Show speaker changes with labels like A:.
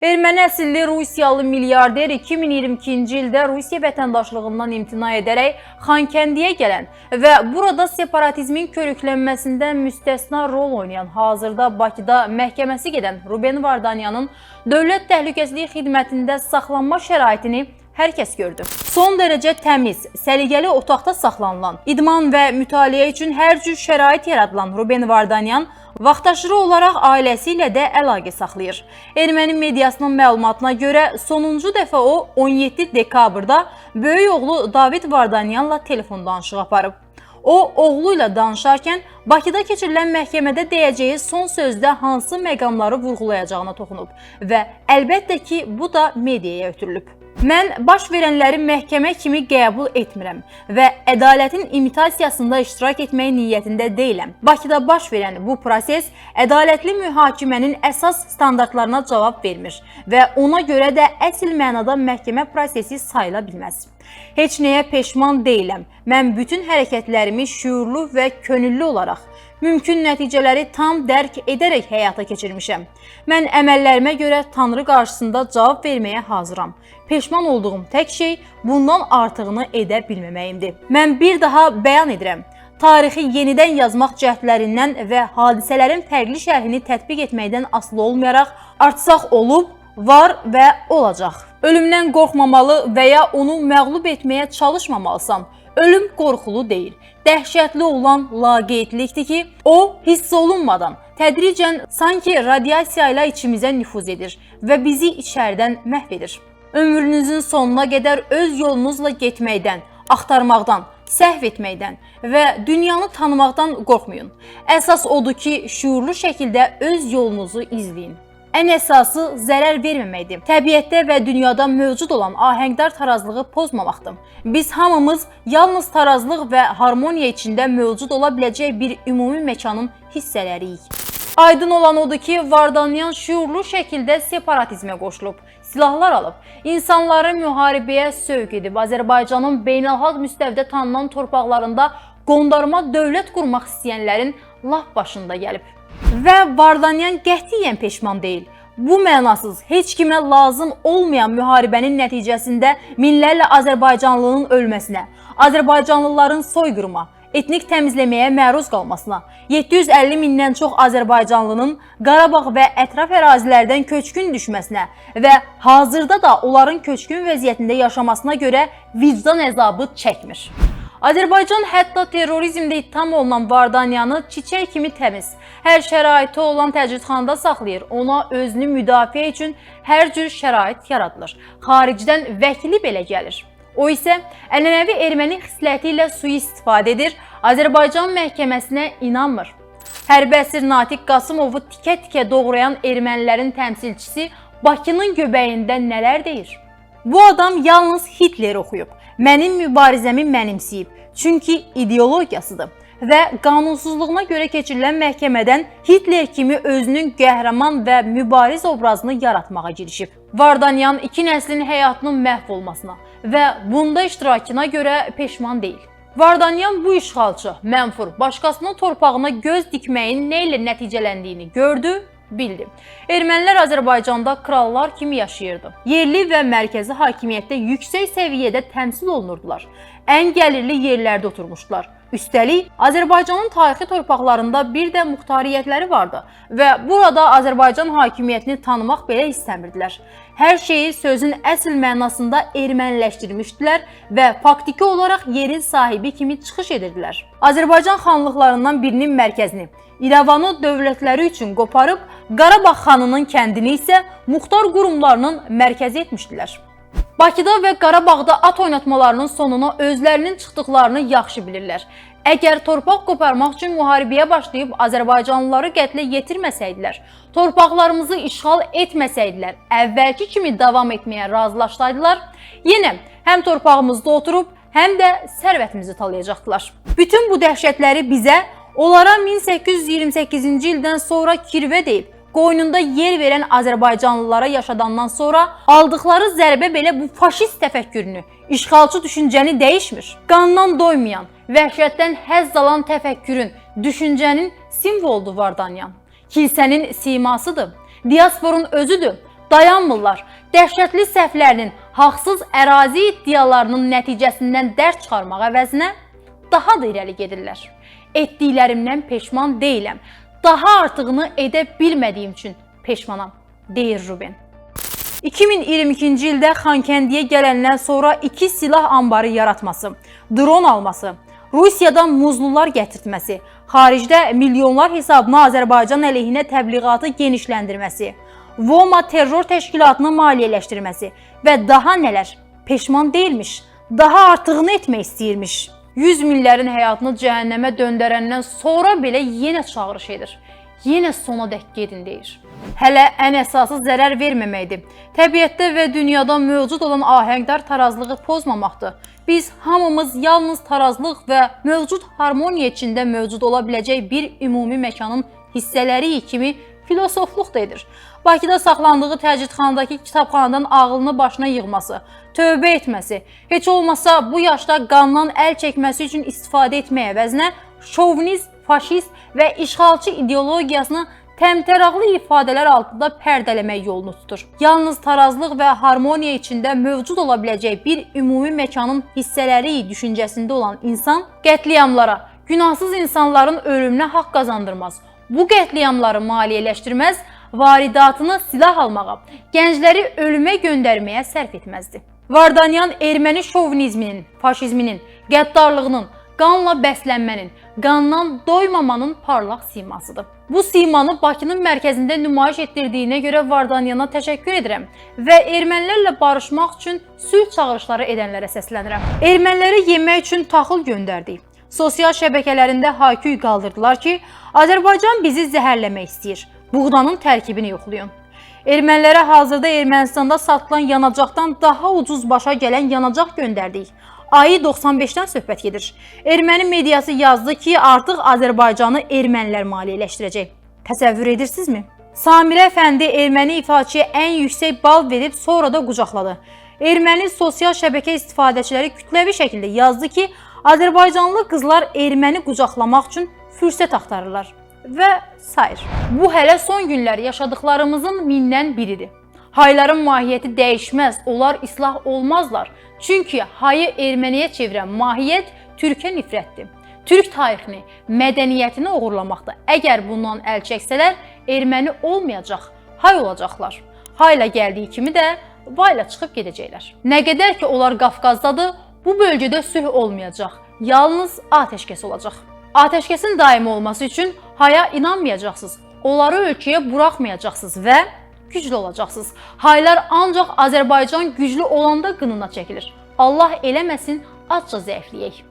A: Erməni əsilli Rusiyalı milyarder 2022-ci ildə Rusiya vətəndaşlığından imtina edərək Xankəndiyə gələn və burada separatizmin körüklənməsində müstəsna rol oynayan, hazırda Bakıda məhkəməsi gedən Ruben Vardanyanın Dövlət Təhlükəsizlik Xidmətində saxlanma şəraitini hər kəs gördü. Son dərəcə təmiz, səliqəli otaqda saxlanılan, idman və mütaliə üçün hər cür şərait yaradılan Ruben Vardanyan vaxtaşırı olaraq ailəsi ilə də əlaqə saxlayır. Erməni mediasının məlumatına görə sonuncu dəfə o 17 dekabrda böyük oğlu David Vardanyanla telefon danışığı aparıb. O, oğlu ilə danışarkən Bakıda keçirilən məhkəmədə deyəcəyi son sözdə hansı məqamları vurğulayacağına toxunub və əlbəttə ki, bu da mediaya ötürülüb. Mən baş verənləri məhkəmə kimi qəbul etmirəm və ədalətin imitasiyasında iştirak etmək niyyətində deyiləm. Bakıda baş verən bu proses ədalətli mühakimənin əsas standartlarına cavab vermir və ona görə də əsl mənada məhkəmə prosesi sayıla bilməz. Heç nəyə peşman deyiləm. Mən bütün hərəkətlərimi şüurlu və könüllü olaraq mümkün nəticələri tam dərk edərək həyata keçirmişəm. Mən əməllərimə görə Tanrı qarşısında cavab verməyə hazıram. Peşman olduğum tək şey bundan artığını edə bilməməyimdir. Mən bir daha bəyan edirəm. Tarixi yenidən yazmaq cəhdlərindən və hadisələrin fərqli şərhini tətbiq etməkdən asılı olmayaraq artsaq olub, var və olacaq. Ölümdən qorxmamalı və ya onu məğlub etməyə çalışmamalısan. Ölüm qorxulu deyil. Dəhşətli olan laqeydlikdir ki, o hiss olunmadan, tədricən sanki radiasiya ilə içimizə nüfuz edir və bizi içərdən məhv edir. Ömrünüzün sonuna qədər öz yolunuzla getməkdən, axtarmaqdan, səhv etməkdən və dünyanı tanımaqdan qorxmayın. Əsas odur ki, şuurlu şəkildə öz yolunuzu izləyin. Ən əsası zərər verməməkdir. Təbiətdə və dünyada mövcud olan ahəngdar tarazlığı pozmamaqdır. Biz hamımız yalnız tarazlıq və harmoniya içində mövcud ola biləcək bir ümumi məkanın hissələriyik. Aydın olan odur ki, Vardanyan şuurlu şəkildə separatizmə qoşulub, silahlar alıb, insanları müharibəyə sövq edib, Azərbaycanın beynəlxalq müstəvidə tanınan torpaqlarında qondarma dövlət qurmaq istəyənlərin lap başında gəlib. Və Vardanyan qətiyyən peşman deyil. Bu mənasız, heç kimə lazım olmayan müharibənin nəticəsində minlərlə Azərbaycanlının ölməsinə, Azərbaycanlıların soyqırma, etnik təmizləməyə məruz qalmasına, 750 mindən çox Azərbaycanlının Qarabağ və ətraf ərazilərdən köçkün düşməsinə və hazırda da onların köçkün vəziyyətində yaşamasına görə vicdan əzabı çəkmir. Azərbaycan hətta terrorizmdə ittiham olunan Vardanyanı çiçək kimi təmiz, hər şəraiti olan təcridxanada saxlayır, ona özünü müdafiə üçün hər cür şərait yaradılır. Xaricdən vəkili belə gəlir. O isə ənənəvi erməni xisləti ilə sui-istifadə edir, Azərbaycan məhkəməsinə inanmır. Hərbi əsir Natiq Qasımovu tikə-tikə doğrayan ermənilərin təmsilçisi Bakının göbəyində nələr deyir? Bu adam yalnız Hitler oxuyub, mənim mübarizəmi mənimsəyib, çünki ideologiyasıdır və qanunsuzluğuna görə keçirilən məhkəmədən Hitler kimi özünün qəhrəman və mübariz obrazını yaratmağa girişib. Vardanyan iki nəslin həyatının məhv olmasına və bunda iştirakına görə peşman deyil. Vardanyan bu işğalçı, mənfur, başqasının torpağına göz dikməyin nə ilə nəticələndiyini gördü, bildi. Ermənilər Azərbaycanda krallar kimi yaşayırdı. Yerli və mərkəzi hakimiyyətdə yüksək səviyyədə təmsil olunurdular. Ən gəlirli yerlərdə oturmuşdular. Üstəlik, Azərbaycanın tarixi torpaqlarında bir də muxtariyyətləri vardı və burada Azərbaycan hakimiyyətini tanımaq belə istəmirdilər. Hər şeyi sözün əsl mənasında erməniləşdirmişdilər və faktiki olaraq yerin sahibi kimi çıxış edirdilər. Azərbaycan xanlıqlarından birinin mərkəzini, İrəvanı dövlətləri üçün qoparıb, Qarabağ xanının kəndini isə muxtar qurumlarının mərkəzi etmişdilər. Bakıda və Qarabağda at oynatmalarının sonuna özlərinin çıxdıqlarını yaxşı bilirlər. Əgər torpaq qoparmaq üçün müharibəyə başlayıb Azərbaycanlıları qətlə yetirməsəydilər, torpaqlarımızı işğal etməsəydilər, əvvəlki kimi davam etməyə razılaşsaydılar, yenə həm torpağımızda oturub, həm də sərvətimizi talayacaqdılar. Bütün bu dəhşətləri bizə, onlara 1828-ci ildən sonra kirvə deyib, qoynunda yer verən Azərbaycanlılara yaşadandan sonra aldıqları zərbə belə bu faşist təfəkkürünü, işğalçı düşüncəni dəyişmir. Qandan doymayan, vəhşətdən həzz alan təfəkkürün, düşüncənin simvoludur Vardanyan. Kilsənin simasıdır, diasporun özüdür. dayanmırlar. Dəhşətli səhvlərinin, haqsız ərazi iddialarının nəticəsindən dərs çıxarmaq əvəzinə daha da irəli gedirlər. Etdiklərimdən peşman deyiləm. Daha artığını edə bilmədiyim üçün peşmanam, deyir Ruben. 2022-ci ildə Xankəndiyə gələndən sonra 2 silah anbarı yaratması, dron alması, Rusiyadan muzlular gətirtməsi, xaricdə milyonlar hesabına Azərbaycan əleyhinə təbliğatı genişləndirməsi, VOMA terror təşkilatını maliyyələşdirməsi və daha nələr peşman deyilmiş, daha artığını etmək istəyirmiş. 100 minlərin həyatını cəhənnəmə döndərəndən sonra belə yenə çağırış edir. Yenə sona dək gedin deyir. Hələ ən əsası zərər verməməkdir. Təbiətdə və dünyada mövcud olan ahəngdar tarazlığı pozmamaqdır. Biz hamımız yalnız tarazlıq və mövcud harmoniya içində mövcud ola biləcək bir ümumi məkanın hissələri kimi filosofluq da edir. Bakıda saxlandığı təcridxanadakı kitabxanadan ağlını başına yığması, tövbə etməsi, heç olmasa bu yaşda qandan əl çəkməsi üçün istifadə etməyə əvəzinə şovinist, faşist və işğalçı ideologiyasını təmtəraqlı ifadələr altında pərdələmək yolunu tutur. Yalnız tarazlıq və harmoniya içində mövcud ola biləcək bir ümumi məkanın hissələri düşüncəsində olan insan qətliamlara, günahsız insanların ölümünə haqq qazandırmaz. Bu qətliamları maliyyələşdirməz, varidatını silah almağa, gəncləri ölümə göndərməyə sərf etməzdi. Vardanyan erməni şovinizminin, faşizminin, qəddarlığının, qanla bəslənmənin, qandan doymamanın parlaq simasıdır. Bu simanı Bakının mərkəzində nümayiş etdirdiyinə görə Vardanyana təşəkkür edirəm və ermənilərlə barışmaq üçün sülh çağırışları edənlərə səslənirəm. Ermənilərə yemək üçün taxıl göndərdik. Sosial şəbəkələrində hayküy qaldırdılar ki, Azərbaycan bizi zəhərləmək istəyir. Buğdanın tərkibini yoxlayın. Ermənilərə hazırda Ermənistanda satılan yanacaqdan daha ucuz başa gələn yanacaq göndərdik. Ayı 95-dən söhbət gedir. Erməni mediası yazdı ki, artıq Azərbaycanı ermənilər maliyyələşdirəcək. Təsəvvür edirsinizmi? Samirə Əfəndi erməni ifaçıya ən yüksək bal verib sonra da qucaqladı. Erməni sosial şəbəkə istifadəçiləri kütləvi şəkildə yazdı ki, Azərbaycanlı qızlar erməni qucaqlamaq üçün fürsət axtarırlar və s. Bu hələ son günlər yaşadıklarımızın mindən biridir. Hayların mahiyyəti dəyişməz, onlar islah olmazlar. Çünki hayı erməniyə çevirən mahiyyət türkə nifrətdir. Türk tarixini, mədəniyyətini oğurlamaqda. Əgər bundan əl çəksələr, erməni olmayacaq, hay olacaqlar. Hayla gəldiyi kimi də vayla çıxıb gedəcəklər. Nə qədər ki onlar Qafqazdadır, bu bölgədə sülh olmayacaq, yalnız atəşkəs olacaq. Atəşkəsin daimi olması üçün haya inanmayacaqsınız, onları ölkəyə buraxmayacaqsınız və güclü olacaqsınız. Haylar ancaq Azərbaycan güclü olanda qınına çəkilir. Allah eləməsin, azca zəifləyək.